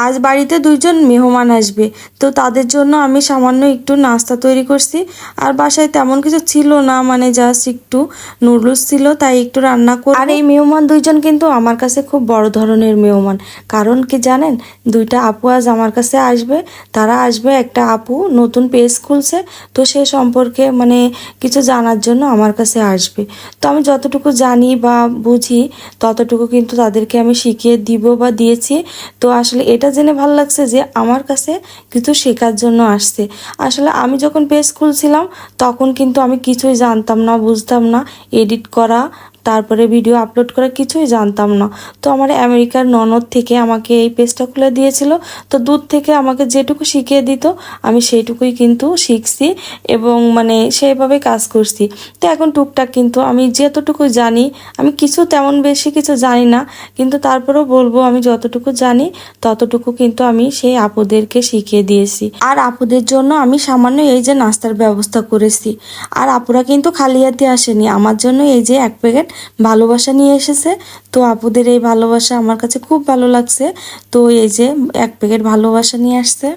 আজ বাড়িতে দুইজন মেহমান আসবে, তো তাদের জন্য আমি সামান্য একটু নাস্তা তৈরি করছি। আর বাসায় তেমন কিছু ছিল না, মানে জাস্ট একটু নুডলস ছিল, তাই একটু রান্না করব। আর এই মেহমান দুইজন কিন্তু আমার কাছে খুব বড় ধরনের মেহমান। কারণ কি জানেন, দুইটা আপু আজ আমার কাছে আসবে। তারা আসবে, একটা আপু নতুন পেজ খুলছে, তো সে সম্পর্কে মানে কিছু জানার জন্য আমার কাছে আসবে। তো আমি যতটুকু জানি বা বুঝি ততটুকু কিন্তু তাদেরকে আমি শিখিয়ে দিব বা দিয়েছি। তো আসলে এটা জেনে ভালো লাগছে যে আমার কাছে কিছু শেখার জন্য আসছে। আসলে আমি যখন পেজ খুলছিলাম তখন কিন্তু আমি কিছুই জানতাম না, বুঝতাম না এডিট করা, তারপরে ভিডিও আপলোড করা কিছুই জানতাম না। তো আমার আমেরিকার ননদ থেকে আমাকে এই পেজটা খুলে দিয়েছিল। তো দূর থেকে আমাকে যেটুকু শিখিয়ে দিত আমি সেইটুকুই কিন্তু শিখছি এবং মানে সেইভাবে কাজ করছি। তো এখন টুকটাক কিন্তু আমি যতটুকু জানি, আমি কিছু তেমন বেশি কিছু জানি না, কিন্তু তারপরেও বলবো আমি যতটুকু জানি ততটুকু কিন্তু আমি সেই আপুদেরকে শিখিয়ে দিয়েছি। আর আপুদের জন্য আমি সামান্য এই যে নাস্তার ব্যবস্থা করেছি। আর আপুরা কিন্তু খালি হাতে আসেনি, আমার জন্য এই যে এক প্যাকেট ভালোবাসা নিয়ে এসেছে। তো আপুদের এই ভালোবাসা আমার কাছে খুব ভালো লাগছে। তো এই যে এক প্যাকেট ভালোবাসা নিয়ে আসছে।